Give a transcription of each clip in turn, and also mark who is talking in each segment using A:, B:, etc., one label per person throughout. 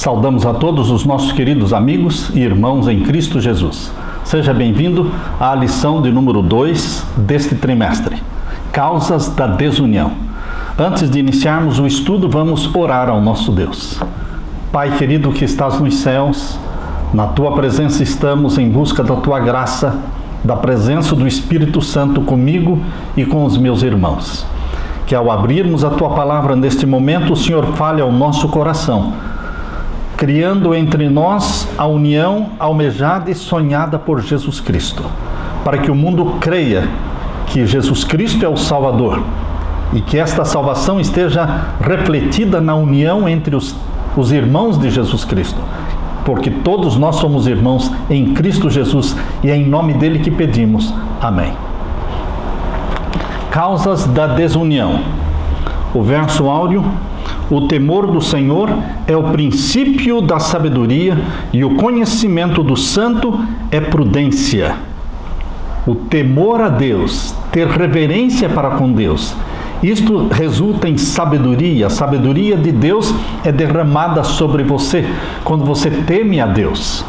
A: Saudamos a todos os nossos queridos amigos e irmãos em Cristo Jesus. Seja bem-vindo à lição de número 2 deste trimestre, Causas da Desunião. Antes de iniciarmos o estudo, vamos orar ao nosso Deus. Pai querido que estás nos céus, na Tua presença estamos em busca da Tua graça, da presença do Espírito Santo comigo e com os meus irmãos. Que ao abrirmos a Tua palavra neste momento, o Senhor fale ao nosso coração, criando entre nós a união almejada e sonhada por Jesus Cristo, para que o mundo creia que Jesus Cristo é o Salvador e que esta salvação esteja refletida na união entre os irmãos de Jesus Cristo, porque todos nós somos irmãos em Cristo Jesus e é em nome dele que pedimos. Amém. Causas da desunião. O verso áureo: o temor do Senhor é o princípio da sabedoria e o conhecimento do santo é prudência. O temor a Deus, ter reverência para com Deus, isto resulta em sabedoria. A sabedoria de Deus é derramada sobre você quando você teme a Deus.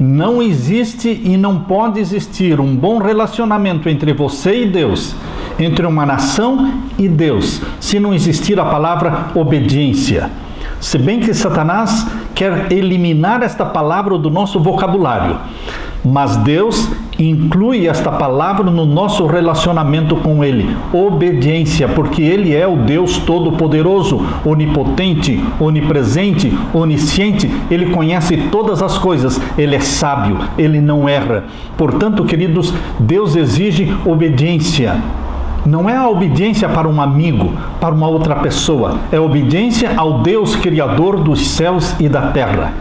A: Não existe e não pode existir um bom relacionamento entre você e Deus, entre uma nação e Deus, se não existir a palavra obediência. Se bem que Satanás quer eliminar esta palavra do nosso vocabulário, mas Deus inclui esta palavra no nosso relacionamento com Ele, obediência, porque Ele é o Deus Todo-Poderoso, onipotente, onipresente, onisciente. Ele conhece todas as coisas, Ele é sábio, Ele não erra. Portanto, queridos, Deus exige obediência. Não é a obediência para um amigo, para uma outra pessoa, é a obediência ao Deus Criador dos céus e da terra.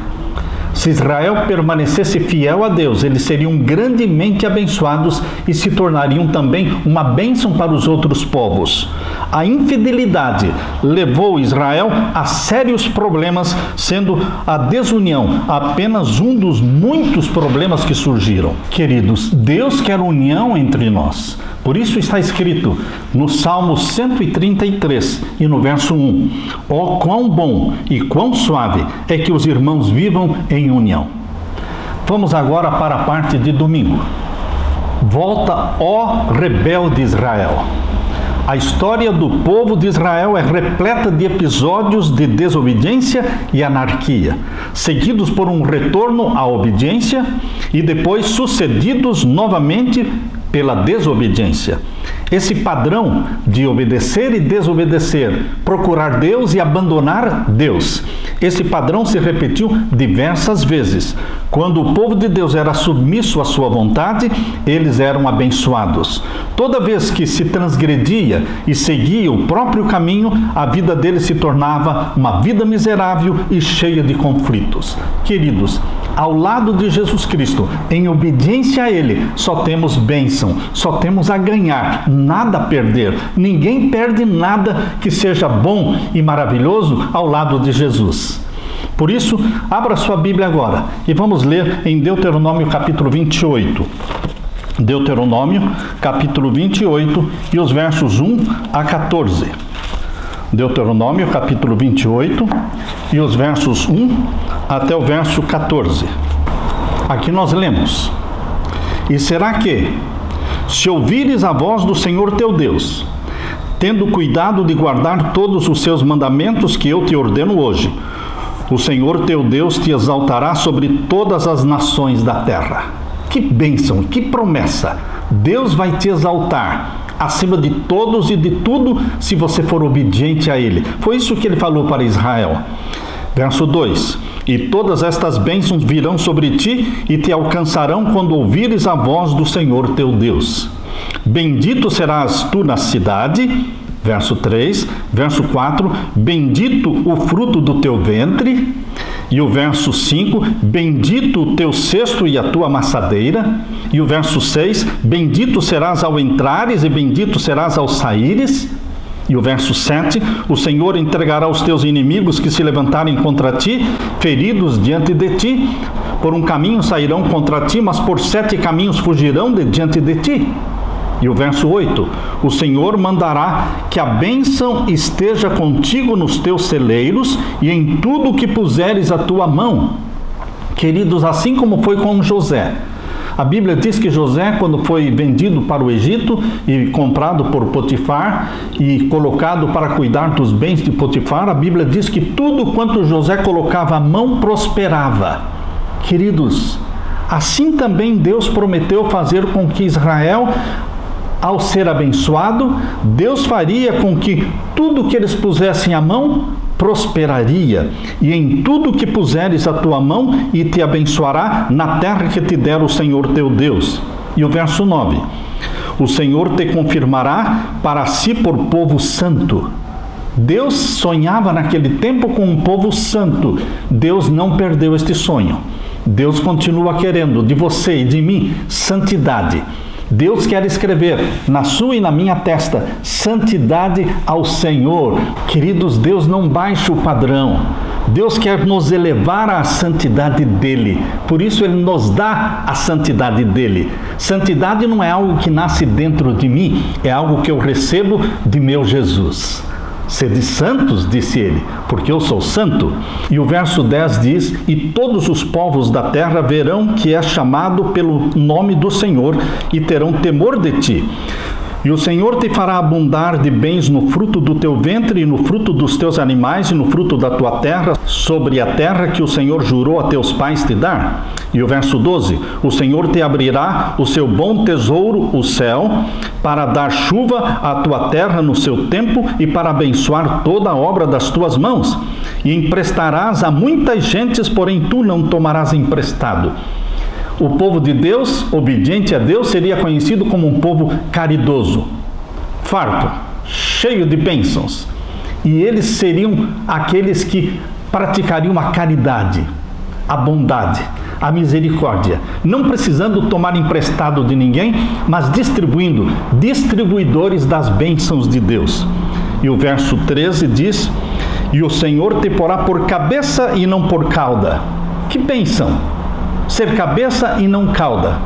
A: Se Israel permanecesse fiel a Deus, eles seriam grandemente abençoados e se tornariam também uma bênção para os outros povos. A infidelidade levou Israel a sérios problemas, sendo a desunião apenas um dos muitos problemas que surgiram. Queridos, Deus quer união entre nós. Por isso está escrito no Salmo 133 e no verso 1: ó, quão bom e quão suave é que os irmãos vivam em união. Vamos agora para a parte de domingo. Volta, ó rebelde Israel. A história do povo de Israel é repleta de episódios de desobediência e anarquia, seguidos por um retorno à obediência e depois sucedidos novamente pela desobediência. Esse padrão de obedecer e desobedecer, procurar Deus e abandonar Deus, esse padrão se repetiu diversas vezes. Quando o povo de Deus era submisso à sua vontade, eles eram abençoados. Toda vez que se transgredia e seguia o próprio caminho, a vida deles se tornava uma vida miserável e cheia de conflitos. Queridos, ao lado de Jesus Cristo, em obediência a Ele, só temos bênção, só temos a ganhar, nada a perder. Ninguém perde nada que seja bom e maravilhoso ao lado de Jesus. Por isso, abra sua Bíblia agora e vamos ler em Deuteronômio capítulo 28. Deuteronômio capítulo 28 e os versos 1 a 14. Deuteronômio capítulo 28 e os versos 1 até o verso 14. Aqui nós lemos: e será que, se ouvires a voz do Senhor teu Deus, tendo cuidado de guardar todos os seus mandamentos que eu te ordeno hoje, o Senhor teu Deus te exaltará sobre todas as nações da terra. Que bênção, que promessa! Deus vai te exaltar acima de todos e de tudo se você for obediente a Ele. Foi isso que Ele falou para Israel. Verso 2: e todas estas bênçãos virão sobre ti e te alcançarão quando ouvires a voz do Senhor teu Deus. Bendito serás tu na cidade. Verso 3, verso 4, bendito o fruto do teu ventre. E o verso 5, bendito o teu cesto e a tua amassadeira. E o verso 6, bendito serás ao entrares e bendito serás ao saíres. E o verso 7, o Senhor entregará os teus inimigos que se levantarem contra ti, feridos diante de ti. Por um caminho sairão contra ti, mas por 7 caminhos fugirão de diante de ti. E o verso 8: o Senhor mandará que a bênção esteja contigo nos teus celeiros e em tudo o que puseres a tua mão. Queridos, assim como foi com José. A Bíblia diz que José, quando foi vendido para o Egito e comprado por Potifar e colocado para cuidar dos bens de Potifar, a Bíblia diz que tudo quanto José colocava a mão prosperava. Queridos, assim também Deus prometeu fazer com que Israel, ao ser abençoado, Deus faria com que tudo que eles pusessem a mão prosperaria, e em tudo que puseres a tua mão, e te abençoará na terra que te der o Senhor teu Deus. E o verso 9: o Senhor te confirmará para si por povo santo. Deus sonhava naquele tempo com um povo santo. Deus não perdeu este sonho. Deus continua querendo de você e de mim santidade. Deus quer escrever na sua e na minha testa santidade ao Senhor. Queridos, Deus não baixa o padrão. Deus quer nos elevar à santidade dele. Por isso ele nos dá a santidade dele. Santidade não é algo que nasce dentro de mim, é algo que eu recebo de meu Jesus. Sede santos, disse ele, porque eu sou santo. E o verso 10 diz: e todos os povos da terra verão que é chamado pelo nome do Senhor e terão temor de ti. E o Senhor te fará abundar de bens no fruto do teu ventre e no fruto dos teus animais e no fruto da tua terra, sobre a terra que o Senhor jurou a teus pais te dar. E o verso 12: o Senhor te abrirá o seu bom tesouro, o céu, para dar chuva à tua terra no seu tempo e para abençoar toda a obra das tuas mãos. E emprestarás a muitas gentes, porém tu não tomarás emprestado. O povo de Deus, obediente a Deus, seria conhecido como um povo caridoso, farto, cheio de bênçãos. E eles seriam aqueles que praticariam a caridade, a bondade, a misericórdia, não precisando tomar emprestado de ninguém, mas distribuindo, distribuidores das bênçãos de Deus. E o verso 13 diz: e o Senhor te porá por cabeça e não por cauda. Que bênção! Ser cabeça e não cauda.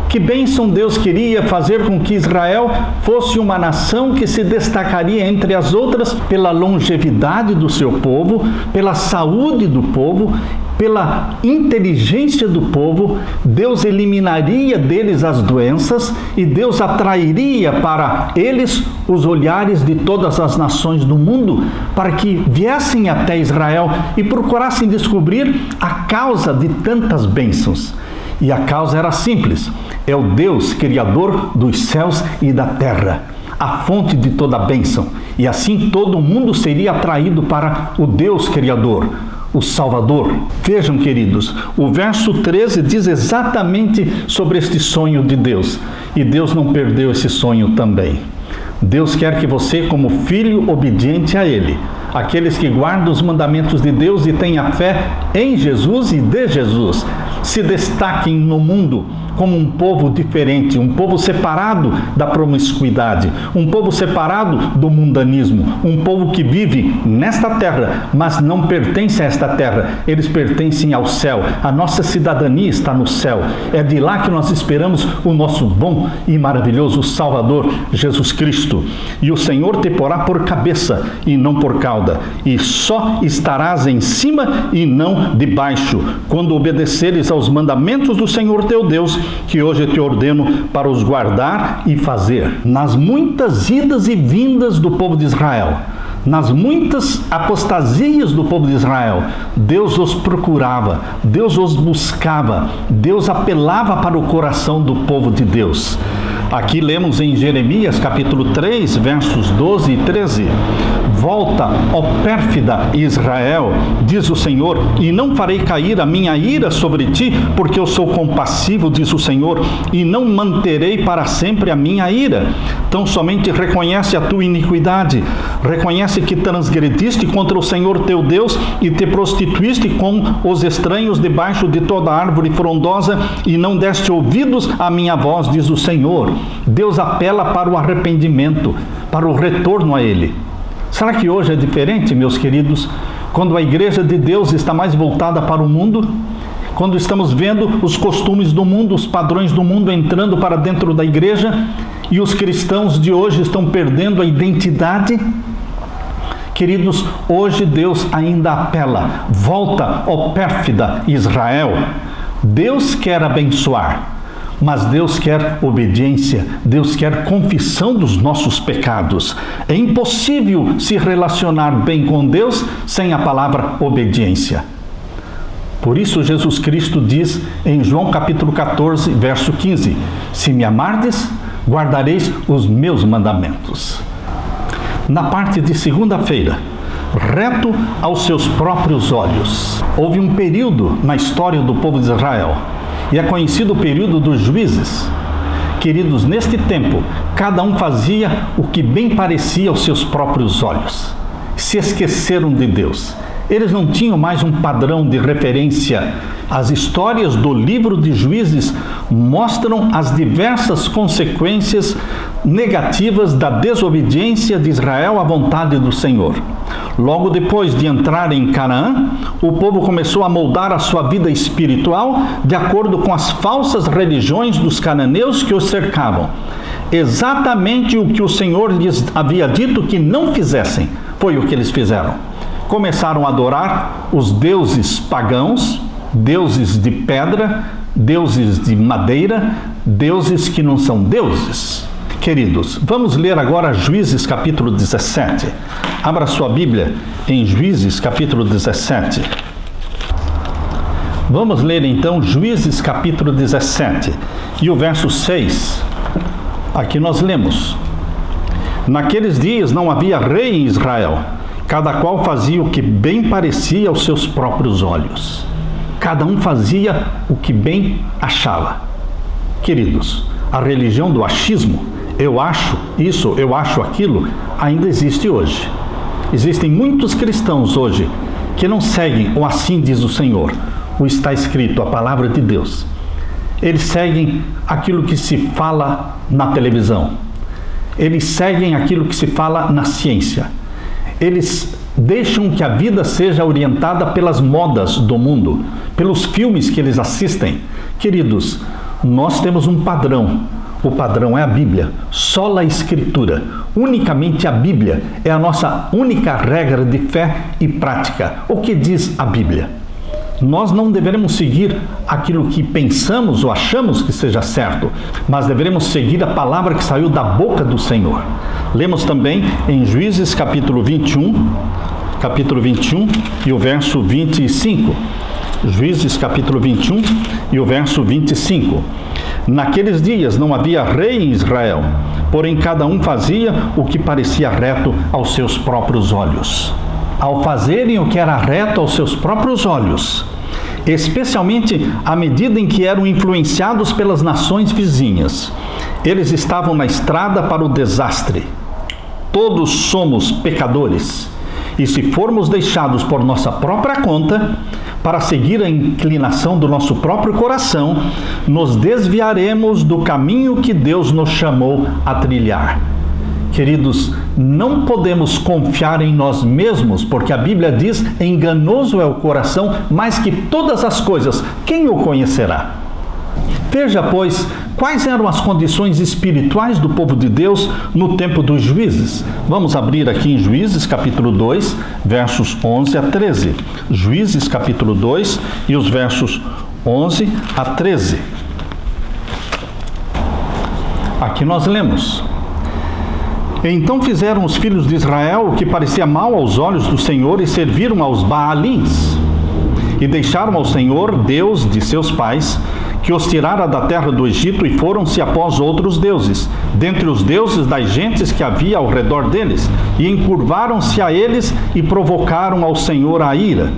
A: Que bênção Deus queria fazer com que Israel fosse uma nação que se destacaria entre as outras pela longevidade do seu povo, pela saúde do povo, pela inteligência do povo. Deus eliminaria deles as doenças e Deus atrairia para eles os olhares de todas as nações do mundo, para que viessem até Israel e procurassem descobrir a causa de tantas bênçãos. E a causa era simples: é o Deus criador dos céus e da terra, a fonte de toda a bênção. E assim todo mundo seria atraído para o Deus criador, o Salvador. Vejam, queridos, o verso 13 diz exatamente sobre este sonho de Deus. E Deus não perdeu esse sonho também. Deus quer que você, como filho obediente a Ele, aqueles que guardam os mandamentos de Deus e têm a fé em Jesus e de Jesus, se destaquem no mundo como um povo diferente, um povo separado da promiscuidade, um povo separado do mundanismo, um povo que vive nesta terra, mas não pertence a esta terra, eles pertencem ao céu. A nossa cidadania está no céu. É de lá que nós esperamos o nosso bom e maravilhoso Salvador, Jesus Cristo. E o Senhor te porá por cabeça e não por cauda, e só estarás em cima e não debaixo, quando obedeceres aos mandamentos do Senhor teu Deus, que hoje eu te ordeno para os guardar e fazer. Nas muitas idas e vindas do povo de Israel, nas muitas apostasias do povo de Israel, Deus os procurava, Deus os buscava, Deus apelava para o coração do povo de Deus. Aqui lemos em Jeremias capítulo 3, versos 12 e 13. Volta, ó pérfida Israel, diz o Senhor, e não farei cair a minha ira sobre ti, porque eu sou compassivo, diz o Senhor, e não manterei para sempre a minha ira. Então somente reconhece a tua iniquidade, reconhece que transgrediste contra o Senhor teu Deus e te prostituíste com os estranhos debaixo de toda árvore frondosa e não deste ouvidos à minha voz, diz o Senhor. Deus apela para o arrependimento, para o retorno a Ele. Será que hoje é diferente, meus queridos, quando a igreja de Deus está mais voltada para o mundo? quando estamos vendo os costumes do mundo, os padrões do mundo entrando para dentro da igreja e os cristãos de hoje estão perdendo a identidade. Queridos, hoje Deus ainda apela: volta, ó pérfida Israel. Deus quer abençoar, mas Deus quer obediência, Deus quer confissão dos nossos pecados. É impossível se relacionar bem com Deus sem a palavra obediência. Por isso Jesus Cristo diz em João capítulo 14, verso 15: se me amardes, guardareis os meus mandamentos. Na parte de segunda-feira, reto aos seus próprios olhos. Houve um período na história do povo de Israel, e é conhecido o período dos juízes. Queridos, neste tempo, cada um fazia o que bem parecia aos seus próprios olhos. Se esqueceram de Deus. Eles não tinham mais um padrão de referência. As histórias do livro de Juízes mostram as diversas consequências negativas da desobediência de Israel à vontade do Senhor. Logo depois de entrar em Canaã, o povo começou a moldar a sua vida espiritual de acordo com as falsas religiões dos cananeus que os cercavam. Exatamente o que o Senhor lhes havia dito que não fizessem, foi o que eles fizeram. Começaram a adorar os deuses pagãos, deuses de pedra, deuses de madeira, deuses que não são deuses. Queridos, vamos ler agora Juízes capítulo 17. Abra sua Bíblia em Juízes capítulo 17. Vamos ler então Juízes capítulo 17 e o verso 6. Aqui nós lemos: naqueles dias não havia rei em Israel, cada qual fazia o que bem parecia aos seus próprios olhos. Cada um fazia o que bem achava. Queridos, a religião do achismo, eu acho isso, eu acho aquilo, ainda existe hoje. Existem muitos cristãos hoje que não seguem o assim diz o Senhor, o está escrito, a palavra de Deus. Eles seguem aquilo que se fala na televisão. Eles seguem aquilo que se fala na ciência. Eles deixam que a vida seja orientada pelas modas do mundo, pelos filmes que eles assistem. Queridos, nós temos um padrão. O padrão é a Bíblia, sola Escritura. Unicamente a Bíblia é a nossa única regra de fé e prática. O que diz a Bíblia? Nós não deveremos seguir aquilo que pensamos ou achamos que seja certo, mas deveremos seguir a palavra que saiu da boca do Senhor. Lemos também em Juízes capítulo 21 e o verso 25. Juízes capítulo 21 e o verso 25. Naqueles dias não havia rei em Israel, porém cada um fazia o que parecia reto aos seus próprios olhos. Ao fazerem o que era reto aos seus próprios olhos, especialmente à medida em que eram influenciados pelas nações vizinhas, eles estavam na estrada para o desastre. Todos somos pecadores, e se formos deixados por nossa própria conta, para seguir a inclinação do nosso próprio coração, nos desviaremos do caminho que Deus nos chamou a trilhar. Queridos, não podemos confiar em nós mesmos, porque a Bíblia diz: enganoso é o coração, mais que todas as coisas, quem o conhecerá? Veja, pois, quais eram as condições espirituais do povo de Deus no tempo dos juízes. Vamos abrir aqui em Juízes capítulo 2, versos 11 a 13. Juízes capítulo 2 e os versos 11 a 13. Aqui nós lemos: então fizeram os filhos de Israel o que parecia mal aos olhos do Senhor e serviram aos Baalins. E deixaram ao Senhor, Deus de seus pais, que os tirara da terra do Egito, e foram-se após outros deuses, dentre os deuses das gentes que havia ao redor deles, e encurvaram-se a eles e provocaram ao Senhor a ira,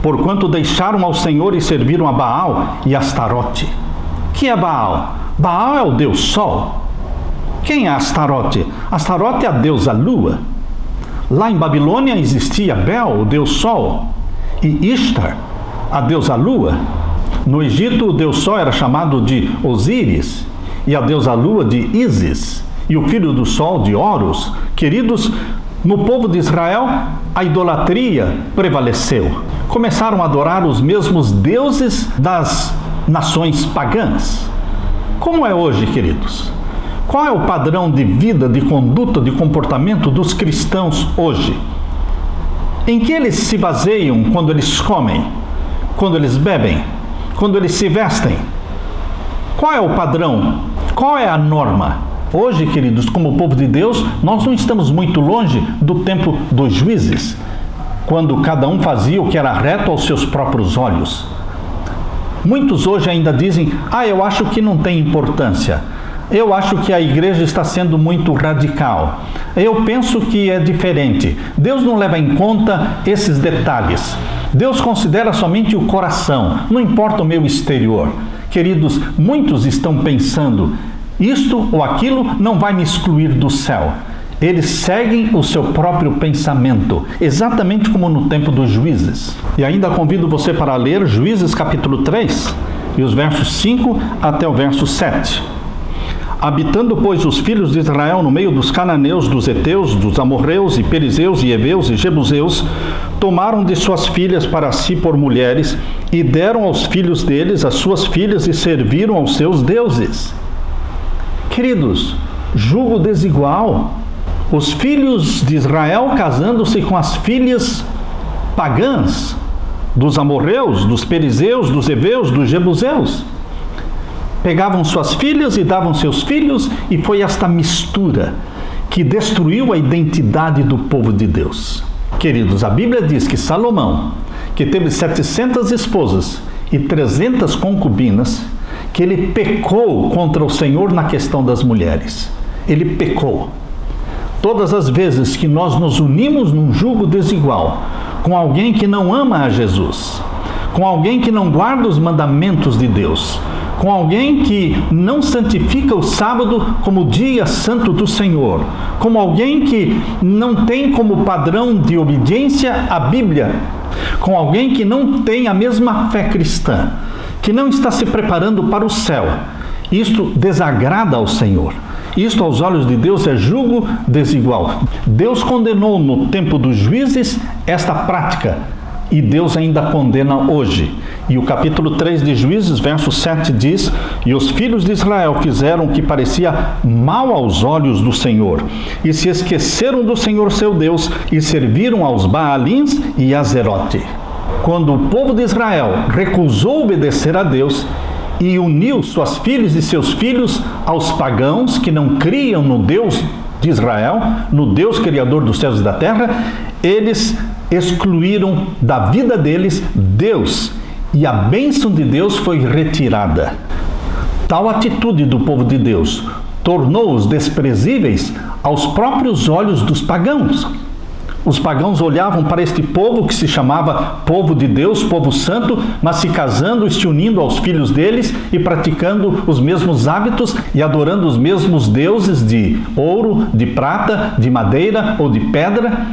A: porquanto deixaram ao Senhor e serviram a Baal e Astarote. Que é Baal? Baal é o deus Sol. Quem é Astarote? Astarote é a deusa Lua. Lá em Babilônia existia Bel, o deus Sol, e Ishtar, a deusa Lua. No Egito, o deus Sol era chamado de Osíris, e a deusa Lua de Ísis, e o filho do Sol de Horus. Queridos, no povo de Israel, a idolatria prevaleceu. começaram a adorar os mesmos deuses das nações pagãs. Como é hoje, queridos? Qual é o padrão de vida, de conduta, de comportamento dos cristãos hoje? Em que eles se baseiam quando eles comem, quando eles bebem, quando eles se vestem? Qual é o padrão? Qual é a norma? Hoje, queridos, como povo de Deus, nós não estamos muito longe do tempo dos juízes, quando cada um fazia o que era reto aos seus próprios olhos. Muitos hoje ainda dizem: eu acho que não tem importância. Eu acho que a igreja está sendo muito radical. Eu penso que é diferente. Deus não leva em conta esses detalhes. Deus considera somente o coração, não importa o meu exterior. Queridos, muitos estão pensando: isto ou aquilo não vai me excluir do céu. Eles seguem o seu próprio pensamento, exatamente como no tempo dos juízes. E ainda convido você para ler Juízes capítulo 3, e os versos 5 até o verso 7. Habitando, pois, os filhos de Israel no meio dos cananeus, dos heteus, dos amorreus, e perizeus, e heveus, e jebuseus, tomaram de suas filhas para si por mulheres, e deram aos filhos deles as suas filhas, e serviram aos seus deuses. Queridos, julgo desigual. Os filhos de Israel casando-se com as filhas pagãs, dos amorreus, dos perizeus, dos heveus, dos jebuseus. Pegavam suas filhas e davam seus filhos, e foi esta mistura que destruiu a identidade do povo de Deus. Queridos, a Bíblia diz que Salomão, que teve 700 esposas e 300 concubinas, que ele pecou contra o Senhor na questão das mulheres. Ele pecou. Todas as vezes que nós nos unimos num julgo desigual com alguém que não ama a Jesus, com alguém que não guarda os mandamentos de Deus, com alguém que não santifica o sábado como dia santo do Senhor, como alguém que não tem como padrão de obediência a Bíblia, com alguém que não tem a mesma fé cristã, que não está se preparando para o céu, isto desagrada ao Senhor. Isto aos olhos de Deus é julgo desigual. Deus condenou no tempo dos juízes esta prática, e Deus ainda condena hoje. E o capítulo 3 de Juízes, verso 7 diz: e os filhos de Israel fizeram o que parecia mal aos olhos do Senhor, e se esqueceram do Senhor seu Deus, e serviram aos Baalins e a Azerote. Quando o povo de Israel recusou obedecer a Deus e uniu suas filhas e seus filhos aos pagãos que não criam no Deus de Israel, no Deus criador dos céus e da terra, eles excluíram da vida deles Deus, e a bênção de Deus foi retirada. Tal atitude do povo de Deus tornou-os desprezíveis aos próprios olhos dos pagãos. Os pagãos olhavam para este povo que se chamava povo de Deus, povo santo, mas se casando e se unindo aos filhos deles e praticando os mesmos hábitos e adorando os mesmos deuses de ouro, de prata, de madeira ou de pedra.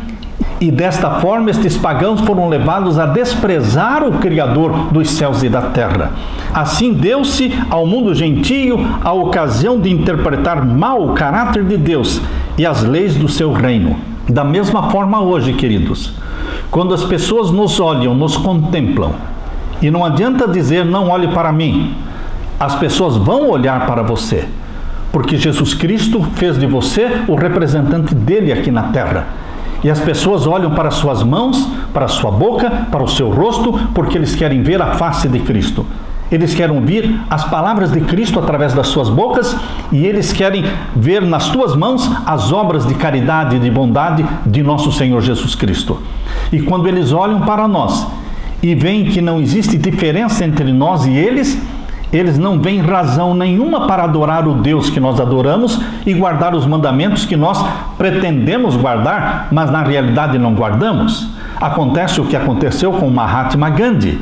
A: E desta forma estes pagãos foram levados a desprezar o Criador dos céus e da terra. Assim deu-se ao mundo gentio a ocasião de interpretar mal o caráter de Deus e as leis do seu reino. Da mesma forma hoje, queridos, quando as pessoas nos olham, nos contemplam, e não adianta dizer não olhe para mim, as pessoas vão olhar para você, porque Jesus Cristo fez de você o representante dele aqui na terra. E as pessoas olham para suas mãos, para sua boca, para o seu rosto, porque eles querem ver a face de Cristo. Eles querem ouvir as palavras de Cristo através das suas bocas, e eles querem ver nas tuas mãos as obras de caridade e de bondade de nosso Senhor Jesus Cristo. E quando eles olham para nós e veem que não existe diferença entre nós e eles não veem razão nenhuma para adorar o Deus que nós adoramos e guardar os mandamentos que nós pretendemos guardar, mas na realidade não guardamos. Acontece o que aconteceu com Mahatma Gandhi,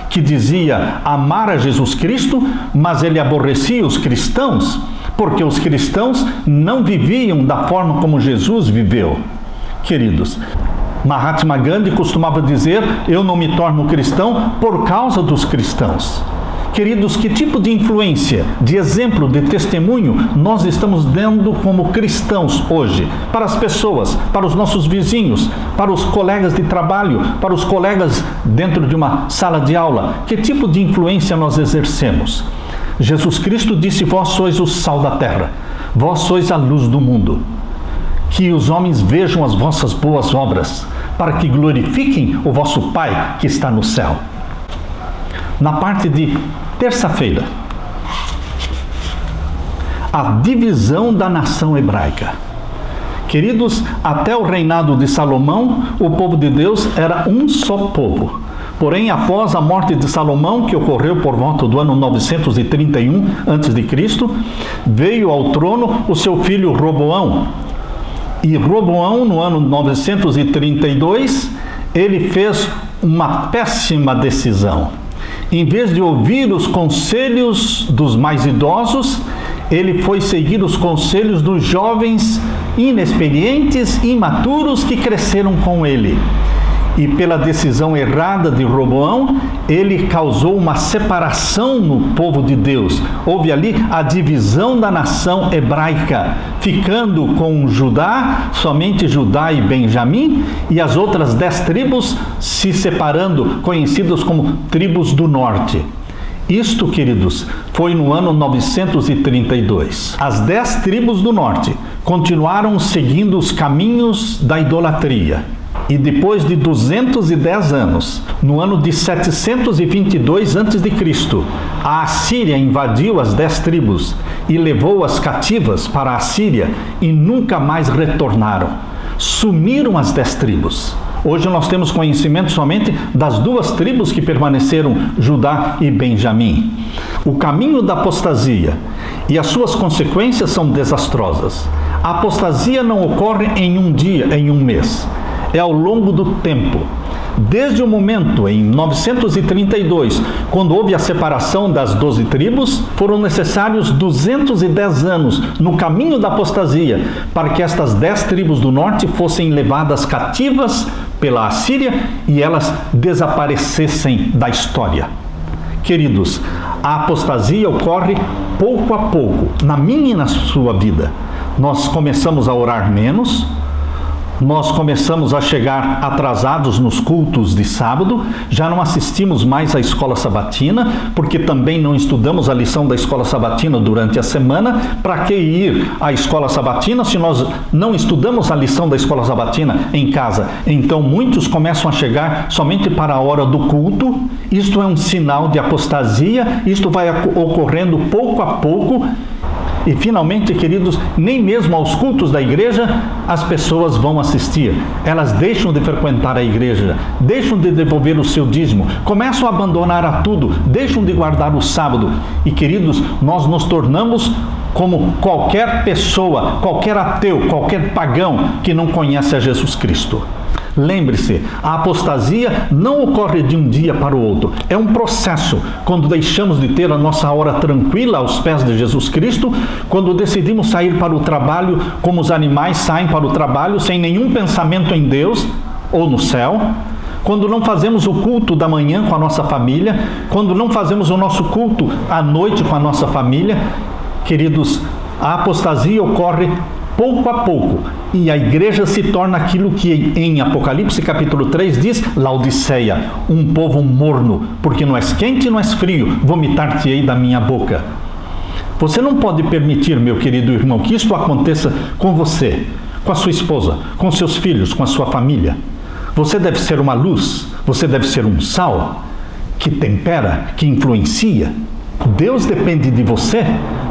A: que dizia amar a Jesus Cristo, mas ele aborrecia os cristãos, porque os cristãos não viviam da forma como Jesus viveu. Queridos, Mahatma Gandhi costumava dizer: eu não me torno cristão por causa dos cristãos. Queridos, que tipo de influência, de exemplo, de testemunho nós estamos dando como cristãos hoje para as pessoas, para os nossos vizinhos, para os colegas de trabalho, para os colegas dentro de uma sala de aula? Que tipo de influência nós exercemos? Jesus Cristo disse: vós sois o sal da terra, vós sois a luz do mundo. Que os homens vejam as vossas boas obras, para que glorifiquem o vosso Pai que está no céu. Na parte de terça-feira, a divisão da nação hebraica. Queridos, até o reinado de Salomão, o povo de Deus era um só povo. Porém, após a morte de Salomão, que ocorreu por volta do ano 931 a.C., veio ao trono o seu filho Roboão. E Roboão, no ano 932, ele fez uma péssima decisão. Em vez de ouvir os conselhos dos mais idosos, ele foi seguir os conselhos dos jovens inexperientes e imaturos que cresceram com ele. E pela decisão errada de Roboão, ele causou uma separação no povo de Deus. Houve ali a divisão da nação hebraica, ficando com Judá, somente Judá e Benjamim, e as outras 10 tribos se separando, conhecidas como tribos do norte. Isto, queridos, foi no ano 932. As 10 tribos do norte continuaram seguindo os caminhos da idolatria. E depois de 210 anos, no ano de 722 a.C., a Assíria invadiu as 10 tribos e levou-as cativas para a Assíria e nunca mais retornaram. Sumiram as 10 tribos. Hoje nós temos conhecimento somente das 2 tribos que permaneceram, Judá e Benjamim. O caminho da apostasia e as suas consequências são desastrosas. A apostasia não ocorre em um dia, em um mês. É ao longo do tempo. Desde o momento, em 932, quando houve a separação das 12 tribos, foram necessários 210 anos no caminho da apostasia para que estas 10 tribos do norte fossem levadas cativas pela Assíria e elas desaparecessem da história. Queridos, a apostasia ocorre pouco a pouco, na minha e na sua vida. Nós começamos a orar menos, nós começamos a chegar atrasados nos cultos de sábado, já não assistimos mais à escola sabatina, porque também não estudamos a lição da escola sabatina durante a semana. Para que ir à escola sabatina se nós não estudamos a lição da escola sabatina em casa? Então muitos começam a chegar somente para a hora do culto. Isto é um sinal de apostasia, isto vai ocorrendo pouco a pouco. E finalmente, queridos, nem mesmo aos cultos da igreja as pessoas vão assistir. Elas deixam de frequentar a igreja, deixam de devolver o seu dízimo, começam a abandonar a tudo, deixam de guardar o sábado. E, queridos, nós nos tornamos como qualquer pessoa, qualquer ateu, qualquer pagão que não conhece a Jesus Cristo. Lembre-se, a apostasia não ocorre de um dia para o outro. É um processo. Quando deixamos de ter a nossa hora tranquila aos pés de Jesus Cristo, quando decidimos sair para o trabalho como os animais saem para o trabalho, sem nenhum pensamento em Deus ou no céu, quando não fazemos o culto da manhã com a nossa família, quando não fazemos o nosso culto à noite com a nossa família, queridos, a apostasia ocorre pouco a pouco, e a igreja se torna aquilo que em Apocalipse capítulo 3 diz: Laodiceia, um povo morno, porque não és quente e não és frio, vomitar-te-ei da minha boca. Você não pode permitir, meu querido irmão, que isto aconteça com você, com a sua esposa, com seus filhos, com a sua família. Você deve ser uma luz, você deve ser um sal, que tempera, que influencia. Deus depende de você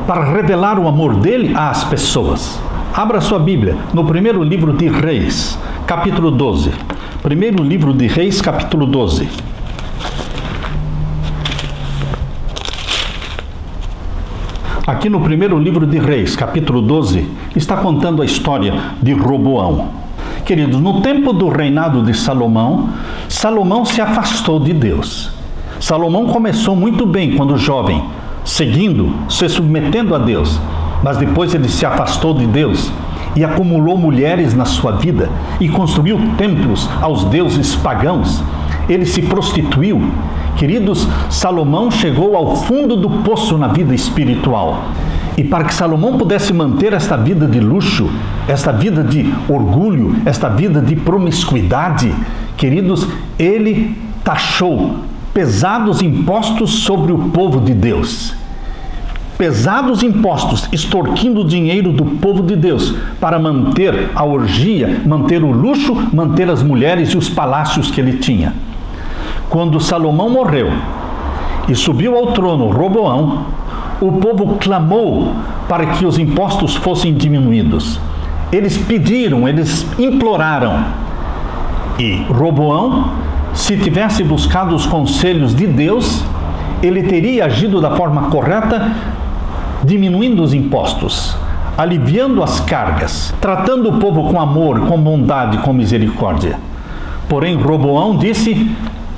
A: para revelar o amor dele às pessoas. Abra sua Bíblia no primeiro livro de Reis, capítulo 12. Primeiro livro de Reis, capítulo 12. Aqui no primeiro livro de Reis, capítulo 12, está contando a história de Roboão. Queridos, no tempo do reinado de Salomão, Salomão se afastou de Deus. Salomão começou muito bem quando jovem, seguindo, se submetendo a Deus. Mas depois ele se afastou de Deus e acumulou mulheres na sua vida e construiu templos aos deuses pagãos. Ele se prostituiu Queridos, Salomão chegou ao fundo do poço na vida espiritual. E para que Salomão pudesse manter esta vida de luxo, esta vida de orgulho, esta vida de promiscuidade, queridos, ele taxou pesados impostos sobre o povo de Deus. Pesados impostos, extorquindo o dinheiro do povo de Deus para manter a orgia, manter o luxo, manter as mulheres e os palácios que ele tinha. Quando Salomão morreu e subiu ao trono Roboão, o povo clamou para que os impostos fossem diminuídos. Eles pediram, eles imploraram. E Roboão, se tivesse buscado os conselhos de Deus, ele teria agido da forma correta, diminuindo os impostos, aliviando as cargas, tratando o povo com amor, com bondade, com misericórdia. Porém, Roboão disse: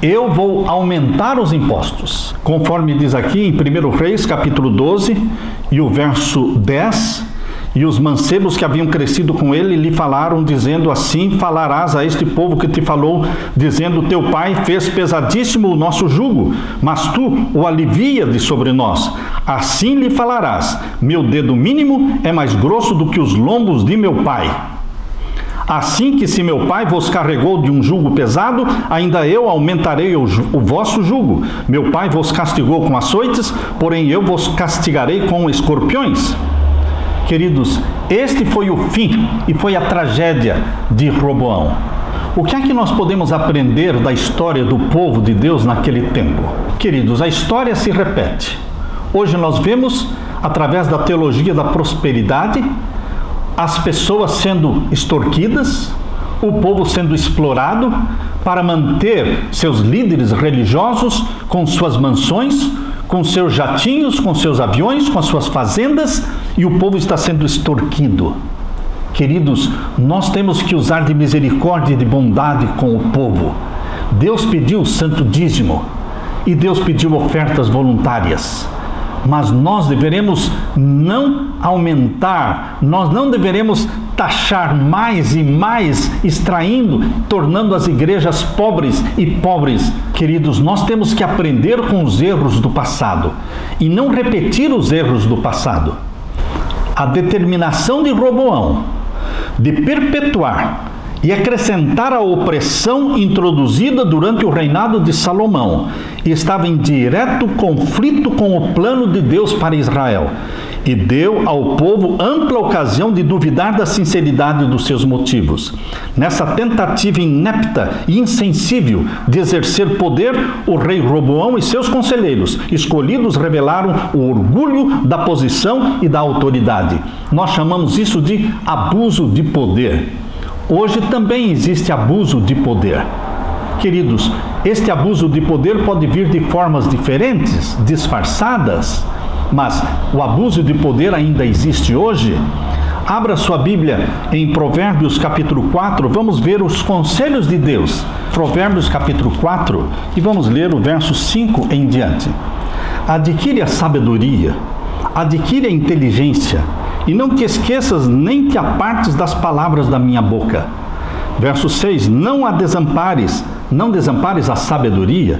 A: eu vou aumentar os impostos. Conforme diz aqui em 1 Reis, capítulo 12, e o verso 10, e os mancebos que haviam crescido com ele lhe falaram, dizendo: assim falarás a este povo que te falou, dizendo: teu pai fez pesadíssimo o nosso jugo, mas tu o alivia de sobre nós. Assim lhe falarás: meu dedo mínimo é mais grosso do que os lombos de meu pai. Assim que se meu pai vos carregou de um jugo pesado, ainda eu aumentarei o vosso jugo. Meu pai vos castigou com açoites, porém eu vos castigarei com escorpiões. Queridos, este foi o fim e foi a tragédia de Roboão. O que é que nós podemos aprender da história do povo de Deus naquele tempo? Queridos, a história se repete. Hoje nós vemos, através da teologia da prosperidade, as pessoas sendo extorquidas, o povo sendo explorado para manter seus líderes religiosos com suas mansões, com seus jatinhos, com seus aviões, com as suas fazendas, e o povo está sendo extorquido. Queridos, nós temos que usar de misericórdia e de bondade com o povo. Deus pediu o santo dízimo e Deus pediu ofertas voluntárias. Mas nós deveremos não aumentar, nós não deveremos taxar mais e mais, extraindo, tornando as igrejas pobres e pobres. Queridos, nós temos que aprender com os erros do passado e não repetir os erros do passado. A determinação de Roboão de perpetuar e acrescentar a opressão introduzida durante o reinado de Salomão estava em direto conflito com o plano de Deus para Israel e deu ao povo ampla ocasião de duvidar da sinceridade dos seus motivos. Nessa tentativa inepta e insensível de exercer poder, o rei Roboão e seus conselheiros escolhidos revelaram o orgulho da posição e da autoridade. Nós chamamos isso de abuso de poder. Hoje também existe abuso de poder. Queridos, este abuso de poder pode vir de formas diferentes, disfarçadas, mas o abuso de poder ainda existe hoje. Abra sua Bíblia em Provérbios capítulo 4, vamos ver os conselhos de Deus. Provérbios capítulo 4, e vamos ler o verso 5 em diante. Adquire a sabedoria, adquire a inteligência, e não te esqueças nem te apartes das palavras da minha boca. Verso 6, não desampares a sabedoria,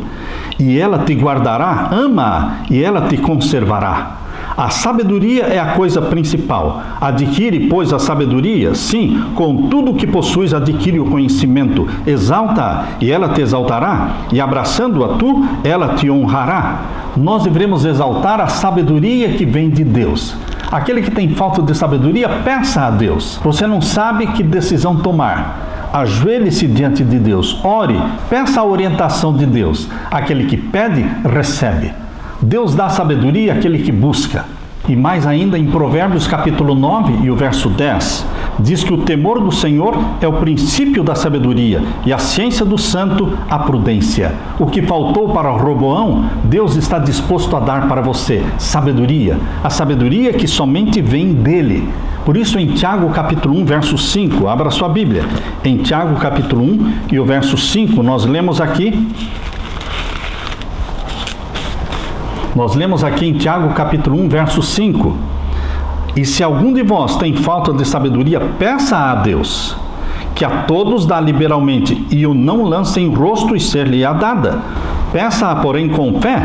A: e ela te guardará, ama-a, e ela te conservará. A sabedoria é a coisa principal. Adquire, pois, a sabedoria, sim, com tudo o que possuis adquire o conhecimento. Exalta-a, e ela te exaltará, e abraçando-a tu, ela te honrará. Nós devemos exaltar a sabedoria que vem de Deus. Aquele que tem falta de sabedoria, peça a Deus. Você não sabe que decisão tomar. Ajoelhe-se diante de Deus, ore, peça a orientação de Deus. Aquele que pede, recebe. Deus dá sabedoria àquele que busca. E mais ainda em Provérbios capítulo 9 e o verso 10, diz que o temor do Senhor é o princípio da sabedoria e a ciência do santo a prudência. O que faltou para Roboão, Deus está disposto a dar para você, sabedoria. A sabedoria que somente vem dele. Por isso em Tiago capítulo 1, verso 5, abra sua Bíblia. Em Tiago capítulo 1 e o verso 5, nós lemos aqui em Tiago capítulo 1, verso 5. E se algum de vós tem falta de sabedoria, peça a Deus, que a todos dá liberalmente, e o não lance em rosto e ser-lhe-á dada. Peça, porém, com fé,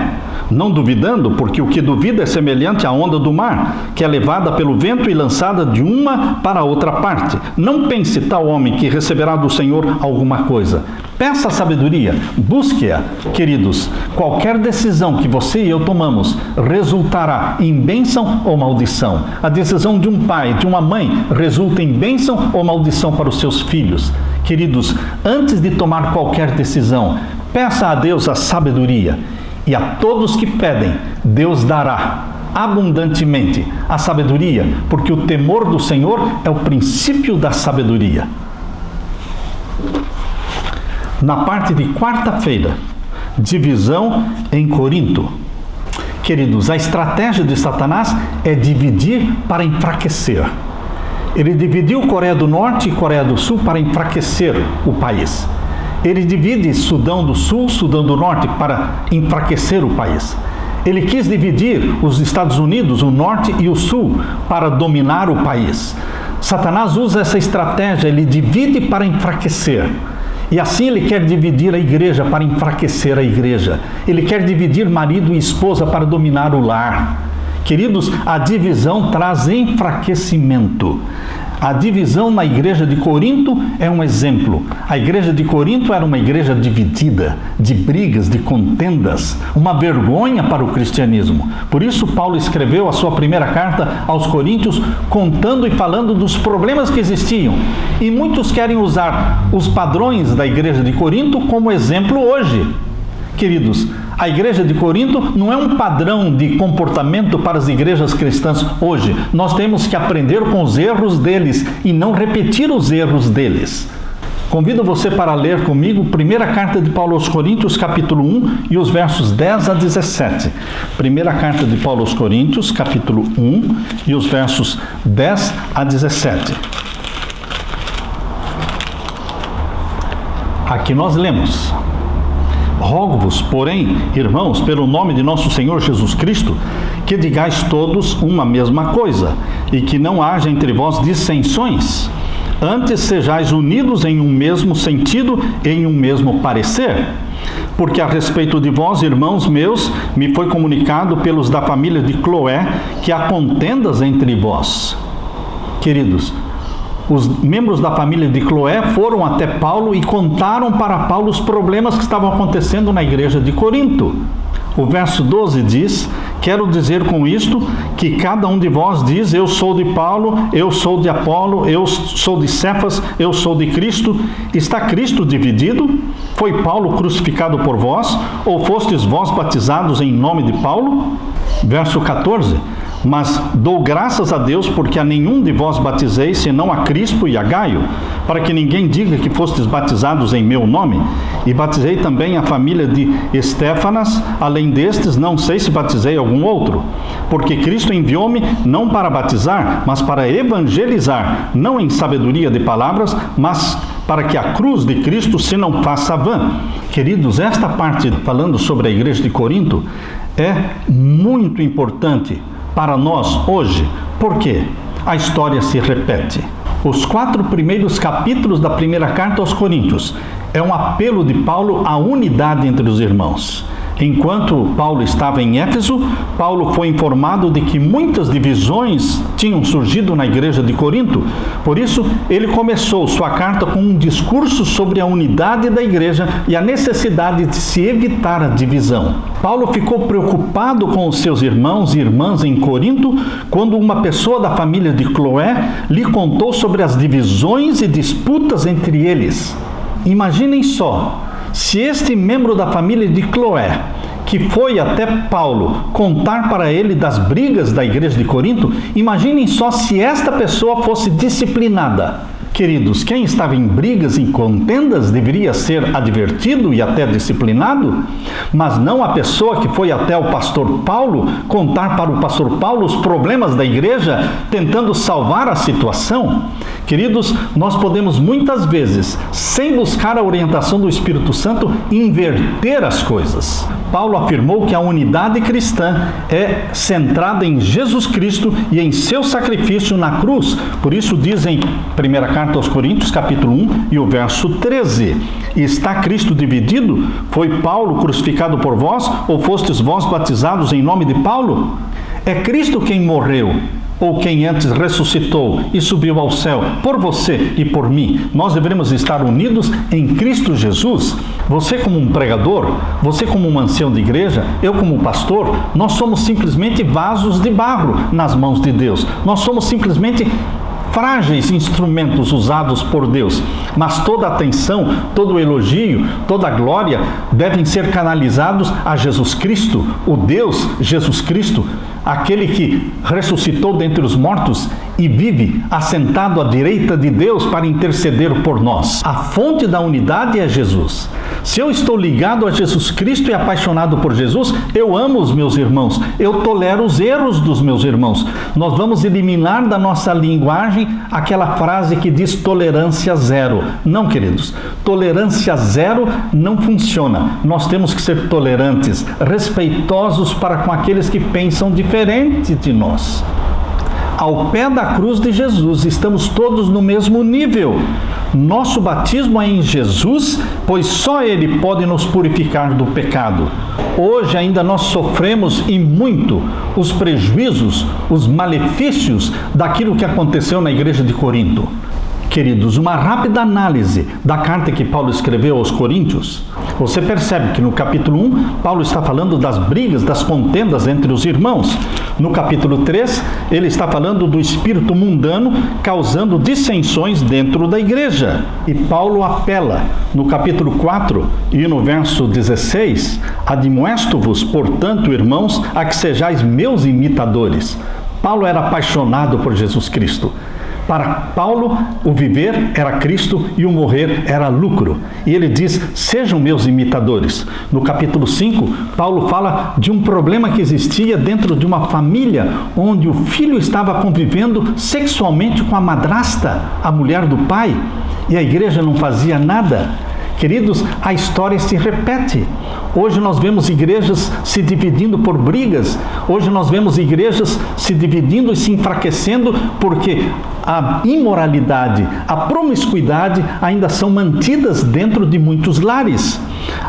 A: não duvidando, porque o que duvida é semelhante à onda do mar, que é levada pelo vento e lançada de uma para outra parte. Não pense tal homem que receberá do Senhor alguma coisa. Peça sabedoria, busque-a. Queridos, qualquer decisão que você e eu tomamos resultará em bênção ou maldição. A decisão de um pai, de uma mãe, resulta em bênção ou maldição para os seus filhos. Queridos, antes de tomar qualquer decisão, peça a Deus a sabedoria. E a todos que pedem, Deus dará abundantemente a sabedoria, porque o temor do Senhor é o princípio da sabedoria. Na parte de quarta-feira, divisão em Corinto. Queridos, a estratégia de Satanás é dividir para enfraquecer. Ele dividiu Coreia do Norte e Coreia do Sul para enfraquecer o país. Ele divide Sudão do Sul, Sudão do Norte para enfraquecer o país. Ele quis dividir os Estados Unidos, o Norte e o Sul, para dominar o país. Satanás usa essa estratégia, ele divide para enfraquecer. E assim ele quer dividir a igreja para enfraquecer a igreja. Ele quer dividir marido e esposa para dominar o lar. Queridos, a divisão traz enfraquecimento. A divisão na igreja de Corinto é um exemplo. A igreja de Corinto era uma igreja dividida, de brigas, de contendas, uma vergonha para o cristianismo. Por isso Paulo escreveu a sua primeira carta aos Coríntios, contando e falando dos problemas que existiam. E muitos querem usar os padrões da igreja de Corinto como exemplo hoje. Queridos, a igreja de Corinto não é um padrão de comportamento para as igrejas cristãs hoje. Nós temos que aprender com os erros deles e não repetir os erros deles. Convido você para ler comigo primeira carta de Paulo aos Coríntios, capítulo 1 e os versos 10 a 17. Primeira carta de Paulo aos Coríntios, capítulo 1 e os versos 10 a 17. Aqui nós lemos: Rogo-vos, porém, irmãos, pelo nome de nosso Senhor Jesus Cristo, que digais todos uma mesma coisa, e que não haja entre vós dissensões. Antes sejais unidos em um mesmo sentido, em um mesmo parecer. Porque a respeito de vós, irmãos meus, me foi comunicado pelos da família de Cloé, que há contendas entre vós. Queridos, os membros da família de Cloé foram até Paulo e contaram para Paulo os problemas que estavam acontecendo na igreja de Corinto. O verso 12 diz: quero dizer com isto que cada um de vós diz: eu sou de Paulo, eu sou de Apolo, eu sou de Cefas, eu sou de Cristo. Está Cristo dividido? Foi Paulo crucificado por vós? Ou fostes vós batizados em nome de Paulo? Verso 14: mas dou graças a Deus porque a nenhum de vós batizei, senão a Crispo e a Gaio, para que ninguém diga que fostes batizados em meu nome. E batizei também a família de Estéfanas, além destes, não sei se batizei algum outro. Porque Cristo enviou-me não para batizar, mas para evangelizar, não em sabedoria de palavras, mas para que a cruz de Cristo se não faça vã. Queridos, esta parte falando sobre a igreja de Corinto é muito importante para nós hoje. Por quê? A história se repete. Os 4 primeiros capítulos da primeira carta aos Coríntios é um apelo de Paulo à unidade entre os irmãos. Enquanto Paulo estava em Éfeso, Paulo foi informado de que muitas divisões tinham surgido na igreja de Corinto. Por isso, ele começou sua carta com um discurso sobre a unidade da igreja e a necessidade de se evitar a divisão. Paulo ficou preocupado com os seus irmãos e irmãs em Corinto quando uma pessoa da família de Cloé lhe contou sobre as divisões e disputas entre eles. Imaginem só, se este membro da família de Cloé, que foi até Paulo contar para ele das brigas da igreja de Corinto, imaginem só se esta pessoa fosse disciplinada. Queridos, quem estava em brigas, em contendas, deveria ser advertido e até disciplinado, mas não a pessoa que foi até o pastor Paulo contar para o pastor Paulo os problemas da igreja, tentando salvar a situação. Queridos, nós podemos muitas vezes, sem buscar a orientação do Espírito Santo, inverter as coisas. Paulo afirmou que a unidade cristã é centrada em Jesus Cristo e em seu sacrifício na cruz. Por isso diz em 1 Carta aos Coríntios, capítulo 1 e o verso 13: está Cristo dividido? Foi Paulo crucificado por vós, ou fostes vós batizados em nome de Paulo? É Cristo quem morreu, ou quem antes ressuscitou e subiu ao céu por você e por mim. Nós devemos estar unidos em Cristo Jesus. Você como um pregador, você como um ancião de igreja, eu como pastor, nós somos simplesmente vasos de barro nas mãos de Deus. Nós somos simplesmente frágeis instrumentos usados por Deus, mas toda a atenção, todo o elogio, toda a glória devem ser canalizados a Jesus Cristo, o Deus Jesus Cristo, aquele que ressuscitou dentre os mortos e vive assentado à direita de Deus para interceder por nós. A fonte da unidade é Jesus. Se eu estou ligado a Jesus Cristo e apaixonado por Jesus, eu amo os meus irmãos, eu tolero os erros dos meus irmãos. Nós vamos eliminar da nossa linguagem aquela frase que diz tolerância zero. Não, queridos, tolerância zero não funciona. Nós temos que ser tolerantes, respeitosos para com aqueles que pensam diferente de nós. Ao pé da cruz de Jesus, estamos todos no mesmo nível. Nosso batismo é em Jesus, pois só Ele pode nos purificar do pecado. Hoje ainda nós sofremos e muito os prejuízos, os malefícios daquilo que aconteceu na igreja de Corinto. Queridos, uma rápida análise da carta que Paulo escreveu aos Coríntios, você percebe que no capítulo 1, Paulo está falando das brigas, das contendas entre os irmãos. No capítulo 3, ele está falando do espírito mundano causando dissensões dentro da igreja. E Paulo apela, no capítulo 4 e no verso 16, admoesto-vos, portanto, irmãos, a que sejais meus imitadores. Paulo era apaixonado por Jesus Cristo. Para Paulo, o viver era Cristo e o morrer era lucro. E ele diz, sejam meus imitadores. No capítulo 5, Paulo fala de um problema que existia dentro de uma família, onde o filho estava convivendo sexualmente com a madrasta, a mulher do pai, e a igreja não fazia nada. Queridos, a história se repete. Hoje nós vemos igrejas se dividindo por brigas. Hoje nós vemos igrejas se dividindo e se enfraquecendo porque a imoralidade, a promiscuidade ainda são mantidas dentro de muitos lares.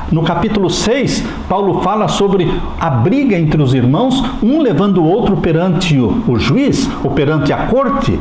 A: No capítulo 6, Paulo fala sobre a briga entre os irmãos, um levando o outro perante o juiz ou perante a corte.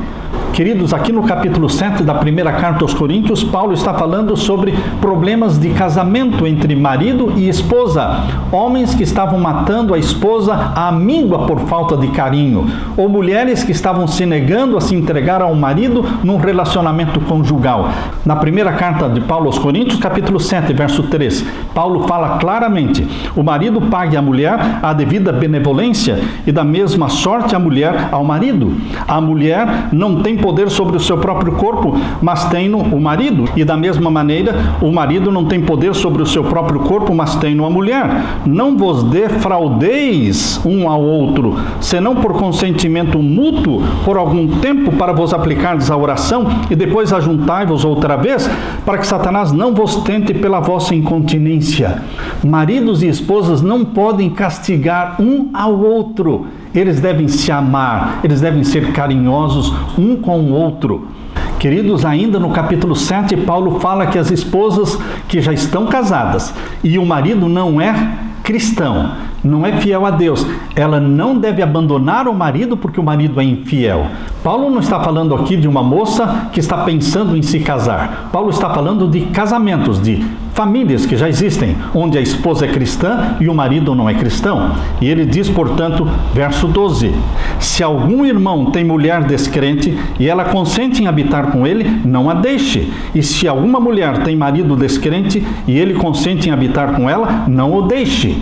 A: Queridos, aqui no capítulo 7 da primeira carta aos Coríntios, Paulo está falando sobre problemas de casamento entre marido e esposa. Homens que estavam matando a esposa à míngua por falta de carinho. Ou mulheres que estavam se negando a se entregar ao marido num relacionamento conjugal. Na primeira carta de Paulo aos Coríntios, capítulo 7, verso 3, Paulo fala claramente: o marido pague à mulher a devida benevolência e da mesma sorte a mulher ao marido. A mulher não tem poder sobre o seu próprio corpo, mas tem o marido. E da mesma maneira, o marido não tem poder sobre o seu próprio corpo, mas tem a mulher. Não vos defraudeis um ao outro, senão por consentimento mútuo, por algum tempo, para vos aplicardes à oração, e depois ajuntai-vos outra vez, para que Satanás não vos tente pela vossa incontinência. Maridos e esposas não podem castigar um ao outro. Eles devem se amar, eles devem ser carinhosos um com o outro. Queridos, ainda no capítulo 7, Paulo fala que as esposas que já estão casadas e o marido não é cristão, não é fiel a Deus, ela não deve abandonar o marido porque o marido é infiel. Paulo não está falando aqui de uma moça que está pensando em se casar. Paulo está falando de casamentos, de famílias que já existem, onde a esposa é cristã e o marido não é cristão. E ele diz, portanto, verso 12: se algum irmão tem mulher descrente e ela consente em habitar com ele, não a deixe. E se alguma mulher tem marido descrente e ele consente em habitar com ela, não o deixe.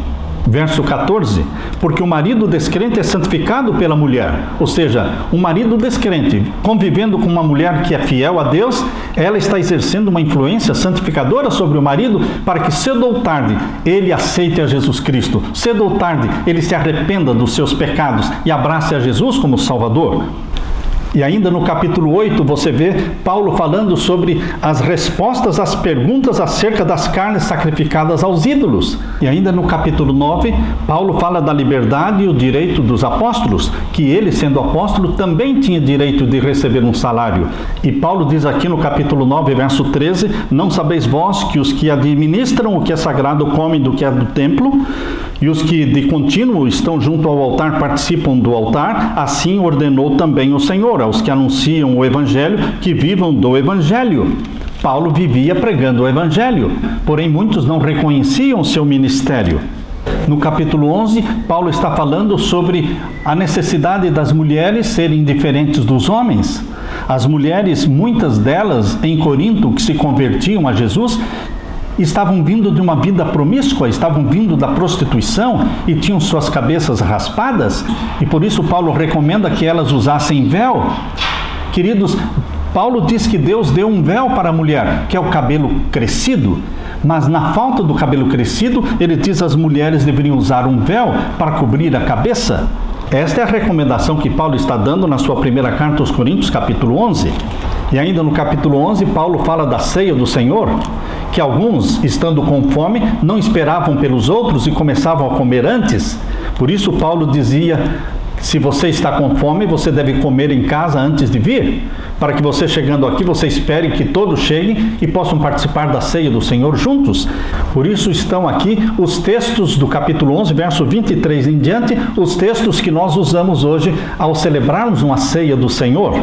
A: Verso 14, porque o marido descrente é santificado pela mulher, ou seja, um marido descrente convivendo com uma mulher que é fiel a Deus, ela está exercendo uma influência santificadora sobre o marido para que cedo ou tarde ele aceite a Jesus Cristo, cedo ou tarde ele se arrependa dos seus pecados e abrace a Jesus como Salvador. E ainda no capítulo 8 você vê Paulo falando sobre as respostas às perguntas acerca das carnes sacrificadas aos ídolos. E ainda no capítulo 9, Paulo fala da liberdade e o direito dos apóstolos, que ele, sendo apóstolo, também tinha direito de receber um salário. E Paulo diz aqui no capítulo 9, verso 13, não sabeis vós que os que administram o que é sagrado comem do que é do templo, e os que de contínuo estão junto ao altar participam do altar, assim ordenou também o Senhor, aos que anunciam o Evangelho, que vivam do Evangelho. Paulo vivia pregando o Evangelho, porém muitos não reconheciam seu ministério. No capítulo 11, Paulo está falando sobre a necessidade das mulheres serem diferentes dos homens. As mulheres, muitas delas em Corinto, que se convertiam a Jesus, estavam vindo de uma vida promíscua, estavam vindo da prostituição e tinham suas cabeças raspadas, e por isso Paulo recomenda que elas usassem véu. Queridos, Paulo diz que Deus deu um véu para a mulher, que é o cabelo crescido, mas na falta do cabelo crescido, ele diz que as mulheres deveriam usar um véu para cobrir a cabeça. Esta é a recomendação que Paulo está dando na sua primeira carta aos Coríntios, capítulo 11. E ainda no capítulo 11, Paulo fala da ceia do Senhor, que alguns, estando com fome, não esperavam pelos outros e começavam a comer antes. Por isso Paulo dizia, se você está com fome, você deve comer em casa antes de vir, para que você chegando aqui, você espere que todos cheguem e possam participar da ceia do Senhor juntos. Por isso estão aqui os textos do capítulo 11, verso 23 em diante, os textos que nós usamos hoje ao celebrarmos uma ceia do Senhor.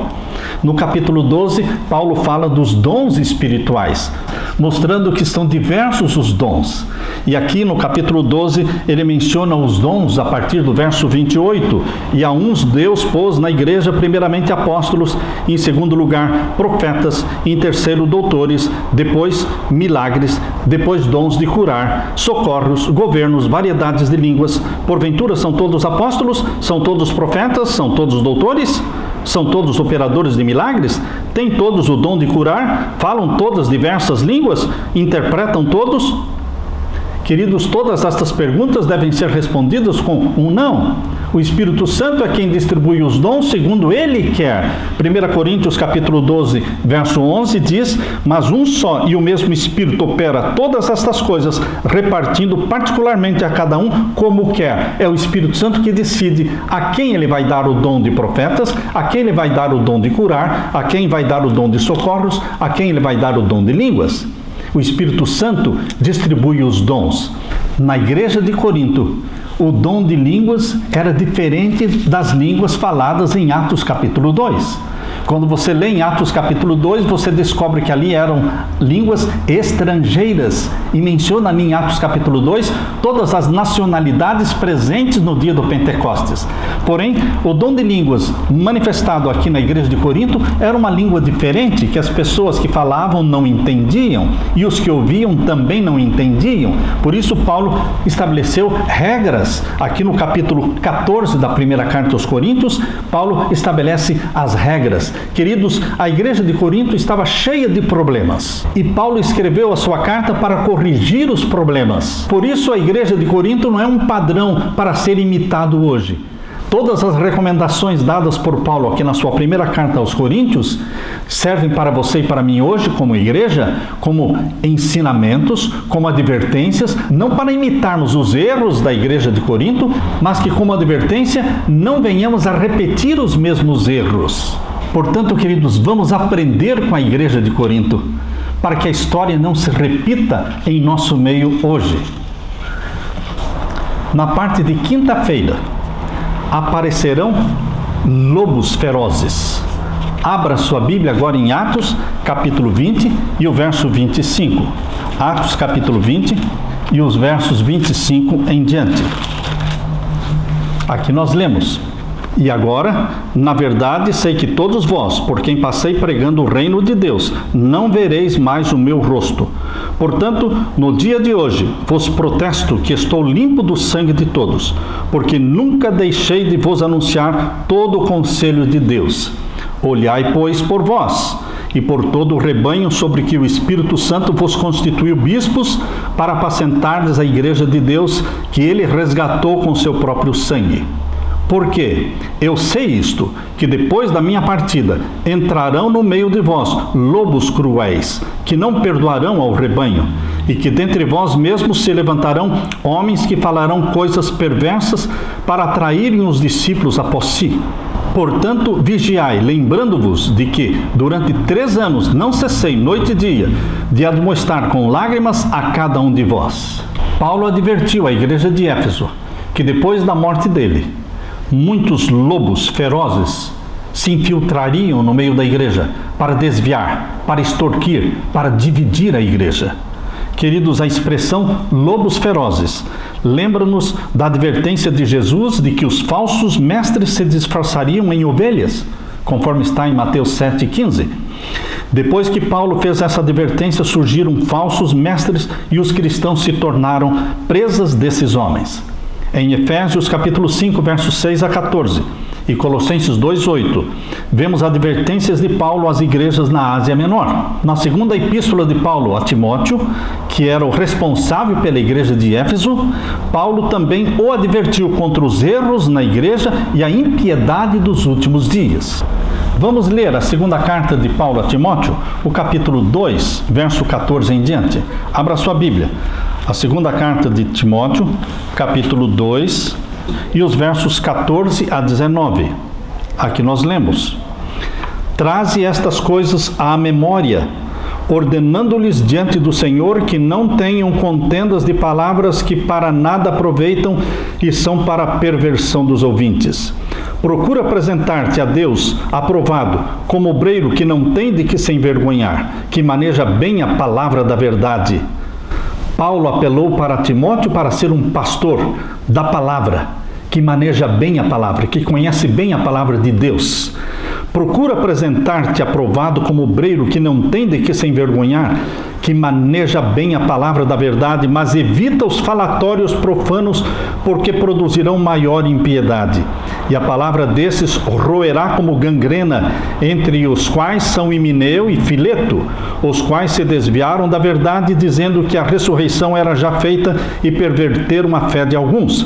A: No capítulo 12, Paulo fala dos dons espirituais, mostrando que são diversos os dons. E aqui no capítulo 12, ele menciona os dons a partir do verso 28. E a uns Deus pôs na igreja primeiramente apóstolos, em segundo lugar profetas, em terceiro doutores, depois milagres, depois dons de curar, socorros, governos, variedades de línguas. Porventura são todos apóstolos? São todos profetas? São todos doutores? São todos operadores de milagres? Têm todos o dom de curar? Falam todas diversas línguas? Interpretam todos? Queridos, todas estas perguntas devem ser respondidas com um não. O Espírito Santo é quem distribui os dons segundo Ele quer. 1 Coríntios capítulo 12, verso 11 diz, mas um só e o mesmo Espírito opera todas estas coisas, repartindo particularmente a cada um como quer. É o Espírito Santo que decide a quem Ele vai dar o dom de profetas, a quem Ele vai dar o dom de curar, a quem vai dar o dom de socorros, a quem Ele vai dar o dom de línguas. O Espírito Santo distribui os dons. Na igreja de Corinto, o dom de línguas era diferente das línguas faladas em Atos capítulo 2. Quando você lê em Atos capítulo 2, você descobre que ali eram línguas estrangeiras. E menciona ali em Atos capítulo 2 todas as nacionalidades presentes no dia do Pentecostes. Porém, o dom de línguas manifestado aqui na igreja de Corinto era uma língua diferente, que as pessoas que falavam não entendiam, e os que ouviam também não entendiam. Por isso, Paulo estabeleceu regras. Aqui no capítulo 14 da primeira carta aos Coríntios, Paulo estabelece as regras. Queridos, a igreja de Corinto estava cheia de problemas. E Paulo escreveu a sua carta para corrigir os problemas. Por isso, a igreja de Corinto não é um padrão para ser imitado hoje. Todas as recomendações dadas por Paulo aqui na sua primeira carta aos Coríntios servem para você e para mim hoje como igreja, como ensinamentos, como advertências, não para imitarmos os erros da igreja de Corinto, mas que como advertência não venhamos a repetir os mesmos erros. Portanto, queridos, vamos aprender com a igreja de Corinto, para que a história não se repita em nosso meio hoje. Na parte de quinta-feira, aparecerão lobos ferozes. Abra sua Bíblia agora em Atos, capítulo 20 e o verso 25. Atos, capítulo 20 e os versos 25 em diante. Aqui nós lemos: E agora, na verdade, sei que todos vós, por quem passei pregando o reino de Deus, não vereis mais o meu rosto. Portanto, no dia de hoje, vos protesto que estou limpo do sangue de todos, porque nunca deixei de vos anunciar todo o conselho de Deus. Olhai, pois, por vós e por todo o rebanho sobre que o Espírito Santo vos constituiu bispos, para apacentardes a igreja de Deus, que ele resgatou com seu próprio sangue. Porque eu sei isto, que depois da minha partida entrarão no meio de vós lobos cruéis, que não perdoarão ao rebanho, e que dentre vós mesmos se levantarão homens que falarão coisas perversas para atraírem os discípulos após si. Portanto, vigiai, lembrando-vos de que, durante 3 anos, não cessei, noite e dia, de admoestar com lágrimas a cada um de vós. Paulo advertiu a igreja de Éfeso que depois da morte dele, muitos lobos ferozes se infiltrariam no meio da igreja para desviar, para extorquir, para dividir a igreja. Queridos, a expressão lobos ferozes lembra-nos da advertência de Jesus de que os falsos mestres se disfarçariam em ovelhas, conforme está em Mateus 7,15. Depois que Paulo fez essa advertência, surgiram falsos mestres e os cristãos se tornaram presas desses homens. Em Efésios capítulo 5, versos 6 a 14 e Colossenses 2,8, vemos advertências de Paulo às igrejas na Ásia Menor. Na segunda epístola de Paulo a Timóteo, que era o responsável pela igreja de Éfeso, Paulo também o advertiu contra os erros na igreja e a impiedade dos últimos dias. Vamos ler a segunda carta de Paulo a Timóteo, o capítulo 2, verso 14 em diante. Abra sua Bíblia. A segunda carta de Timóteo, capítulo 2, e os versos 14 a 19. Aqui nós lemos: Traze estas coisas à memória, ordenando-lhes diante do Senhor que não tenham contendas de palavras que para nada aproveitam e são para a perversão dos ouvintes. Procura apresentar-te a Deus aprovado, como obreiro que não tem de que se envergonhar, que maneja bem a palavra da verdade. Paulo apelou para Timóteo para ser um pastor da palavra, que maneja bem a palavra, que conhece bem a palavra de Deus. Procura apresentar-te aprovado como obreiro que não tem de que se envergonhar, que maneja bem a palavra da verdade, mas evita os falatórios profanos, porque produzirão maior impiedade. E a palavra desses roerá como gangrena, entre os quais são Himeneu e Fileto, os quais se desviaram da verdade, dizendo que a ressurreição era já feita e perverteram a fé de alguns.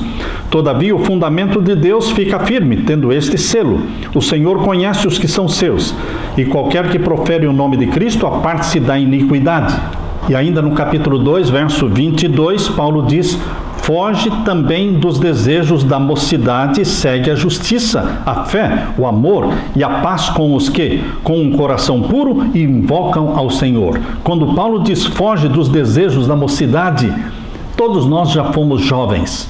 A: Todavia o fundamento de Deus fica firme, tendo este selo: o Senhor conhece os que são seus, e qualquer que profere o nome de Cristo aparte-se da iniquidade. E ainda no capítulo 2, verso 22, Paulo diz: Foge também dos desejos da mocidade e segue a justiça, a fé, o amor e a paz com os que, com um coração puro, invocam ao Senhor. Quando Paulo diz foge dos desejos da mocidade, todos nós já fomos jovens.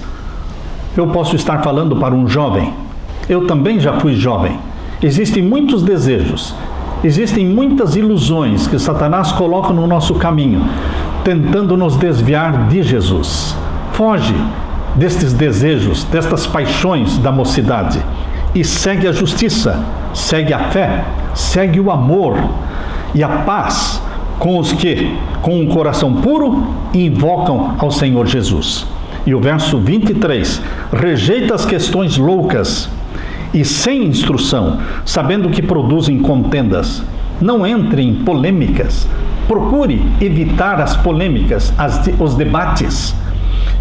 A: Eu posso estar falando para um jovem. Eu também já fui jovem. Existem muitos desejos, existem muitas ilusões que Satanás coloca no nosso caminho, tentando nos desviar de Jesus. Foge destes desejos, destas paixões da mocidade e segue a justiça, segue a fé, segue o amor e a paz com os que, com um coração puro, invocam ao Senhor Jesus. E o verso 23, rejeita as questões loucas e sem instrução, sabendo que produzem contendas. Não entre em polêmicas, procure evitar as polêmicas, os debates.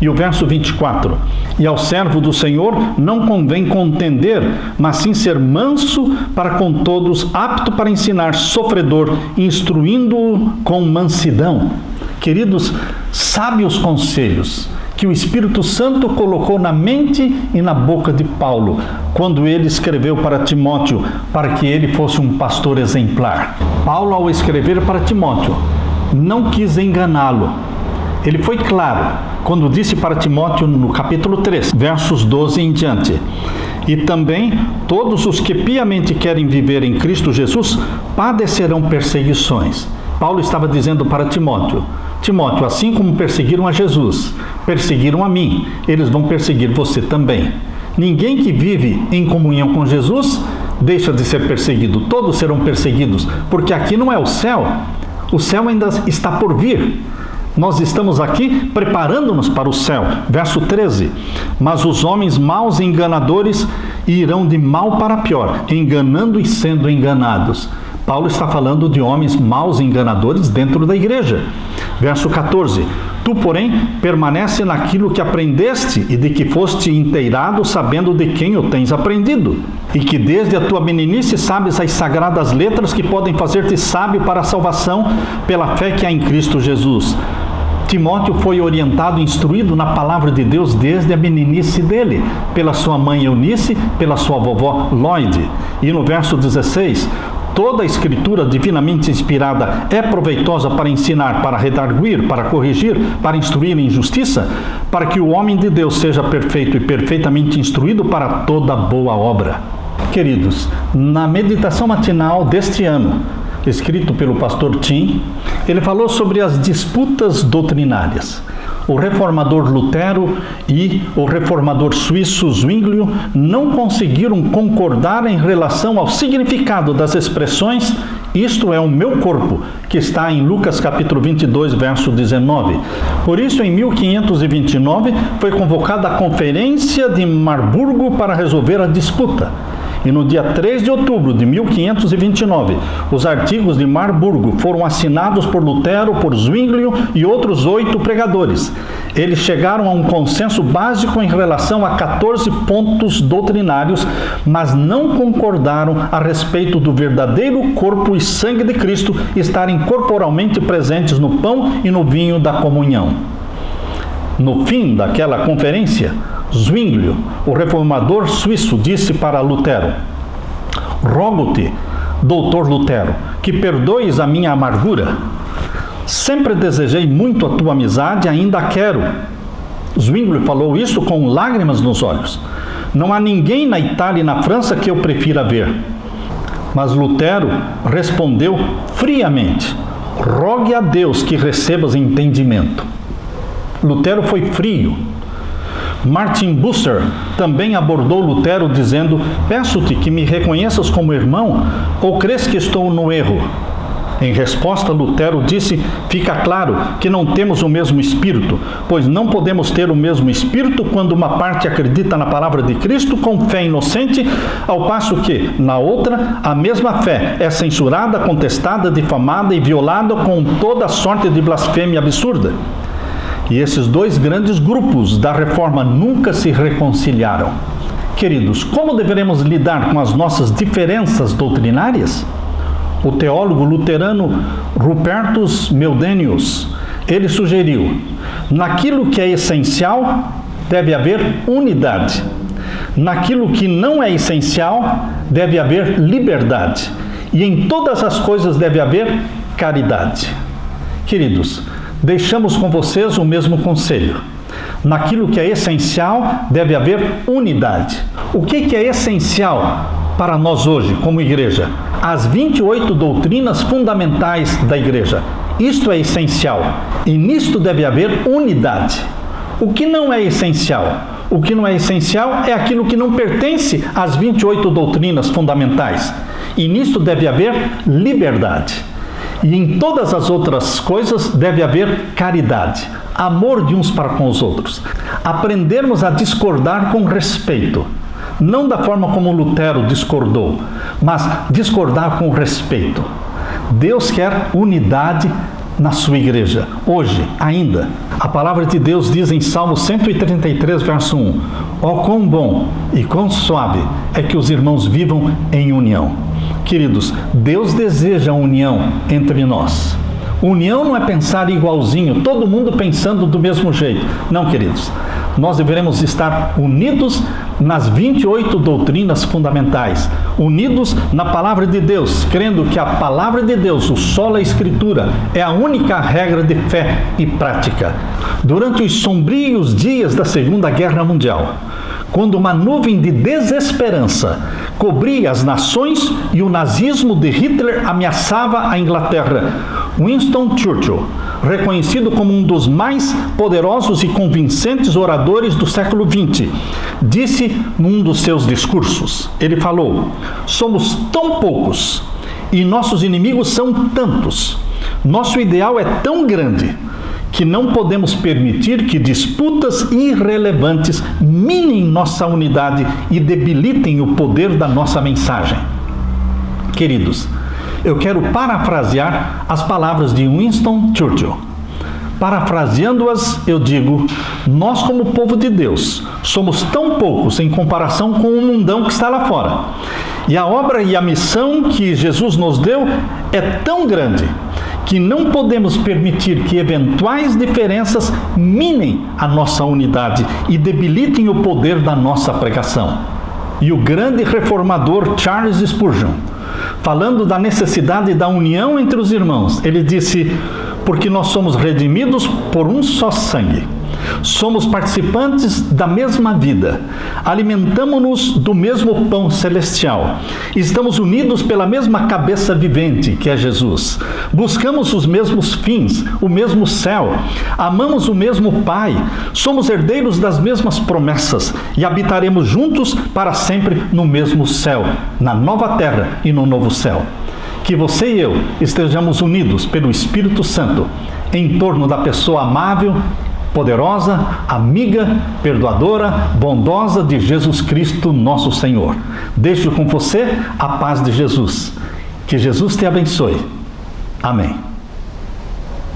A: E o verso 24, e ao servo do Senhor não convém contender, mas sim ser manso para com todos, apto para ensinar, sofredor, instruindo-o com mansidão. Queridos, sábios conselhos que o Espírito Santo colocou na mente e na boca de Paulo, quando ele escreveu para Timóteo, para que ele fosse um pastor exemplar. Paulo, ao escrever para Timóteo, não quis enganá-lo. Ele foi claro quando disse para Timóteo no capítulo 3, versos 12 em diante: E também todos os que piamente querem viver em Cristo Jesus padecerão perseguições. Paulo estava dizendo para Timóteo: Timóteo, assim como perseguiram a Jesus, perseguiram a mim, eles vão perseguir você também. Ninguém que vive em comunhão com Jesus deixa de ser perseguido. Todos serão perseguidos, porque aqui não é o céu ainda está por vir. Nós estamos aqui preparando-nos para o céu. Verso 13. Mas os homens maus e enganadores irão de mal para pior, enganando e sendo enganados. Paulo está falando de homens maus e enganadores dentro da igreja. Verso 14. Tu, porém, permanece naquilo que aprendeste e de que foste inteirado, sabendo de quem o tens aprendido, e que desde a tua meninice sabes as sagradas letras que podem fazer-te sábio para a salvação pela fé que há em Cristo Jesus. Timóteo foi orientado e instruído na palavra de Deus desde a meninice dele, pela sua mãe Eunice, pela sua vovó Lloyd. E no verso 16, toda a escritura divinamente inspirada é proveitosa para ensinar, para redarguir, para corrigir, para instruir em justiça, para que o homem de Deus seja perfeito e perfeitamente instruído para toda boa obra. Queridos, na meditação matinal deste ano, escrito pelo pastor Tim, ele falou sobre as disputas doutrinárias. O reformador Lutero e o reformador suíço Zwinglio não conseguiram concordar em relação ao significado das expressões "isto é o meu corpo", que está em Lucas capítulo 22, verso 19. Por isso, em 1529, foi convocada a Conferência de Marburgo para resolver a disputa. E no dia 3 de outubro de 1529, os artigos de Marburgo foram assinados por Lutero, por Zwinglio e outros 8 pregadores. Eles chegaram a um consenso básico em relação a 14 pontos doutrinários, mas não concordaram a respeito do verdadeiro corpo e sangue de Cristo estarem corporalmente presentes no pão e no vinho da comunhão. No fim daquela conferência, Zwinglio, o reformador suíço, disse para Lutero: "Rogo-te, doutor Lutero, que perdoes a minha amargura. Sempre desejei muito a tua amizade e ainda a quero." Zwinglio falou isso com lágrimas nos olhos. "Não há ninguém na Itália e na França que eu prefira ver." Mas Lutero respondeu friamente: "Rogue a Deus que recebas entendimento." Lutero foi frio. Martin Bucer também abordou Lutero dizendo: "Peço-te que me reconheças como irmão, ou crês que estou no erro?" Em resposta, Lutero disse: "Fica claro que não temos o mesmo espírito, pois não podemos ter o mesmo espírito quando uma parte acredita na palavra de Cristo com fé inocente, ao passo que, na outra, a mesma fé é censurada, contestada, difamada e violada com toda sorte de blasfêmia absurda." E esses 2 grandes grupos da reforma nunca se reconciliaram. Queridos, como deveremos lidar com as nossas diferenças doutrinárias? O teólogo luterano Rupertus Meldenius, ele sugeriu: naquilo que é essencial, deve haver unidade. Naquilo que não é essencial, deve haver liberdade. E em todas as coisas deve haver caridade. Queridos, deixamos com vocês o mesmo conselho. Naquilo que é essencial, deve haver unidade. O que é essencial para nós hoje, como igreja? As 28 doutrinas fundamentais da igreja. Isto é essencial. E nisto deve haver unidade. O que não é essencial? O que não é essencial é aquilo que não pertence às 28 doutrinas fundamentais. E nisto deve haver liberdade. E em todas as outras coisas deve haver caridade, amor de uns para com os outros. Aprendermos a discordar com respeito, não da forma como Lutero discordou, mas discordar com respeito. Deus quer unidade na sua igreja, hoje, ainda. A palavra de Deus diz em Salmo 133, verso 1: "Ó quão bom e quão suave é que os irmãos vivam em união." Queridos, Deus deseja união entre nós. União não é pensar igualzinho, todo mundo pensando do mesmo jeito. Não, queridos. Nós deveremos estar unidos nas 28 doutrinas fundamentais, unidos na palavra de Deus, crendo que a palavra de Deus, o sola escritura, é a única regra de fé e prática. Durante os sombrios dias da Segunda Guerra Mundial, quando uma nuvem de desesperança cobria as nações e o nazismo de Hitler ameaçava a Inglaterra, Winston Churchill, reconhecido como um dos mais poderosos e convincentes oradores do século XX, disse num dos seus discursos, ele falou: "Somos tão poucos e nossos inimigos são tantos. Nosso ideal é tão grande que não podemos permitir que disputas irrelevantes minem nossa unidade e debilitem o poder da nossa mensagem." Queridos, eu quero parafrasear as palavras de Winston Churchill. Parafraseando-as, eu digo: nós, como povo de Deus, somos tão poucos em comparação com o mundão que está lá fora. E a obra e a missão que Jesus nos deu é tão grande que não podemos permitir que eventuais diferenças minem a nossa unidade e debilitem o poder da nossa pregação. E o grande reformador Charles Spurgeon, falando da necessidade da união entre os irmãos, ele disse: porque nós somos redimidos por um só sangue, somos participantes da mesma vida, alimentamo-nos do mesmo pão celestial, estamos unidos pela mesma cabeça vivente, que é Jesus, buscamos os mesmos fins, o mesmo céu, amamos o mesmo Pai, somos herdeiros das mesmas promessas e habitaremos juntos para sempre no mesmo céu, na nova terra e no novo céu. Que você e eu estejamos unidos pelo Espírito Santo em torno da pessoa amável, poderosa, amiga, perdoadora, bondosa de Jesus Cristo, nosso Senhor. Deixo com você a paz de Jesus. Que Jesus te abençoe. Amém.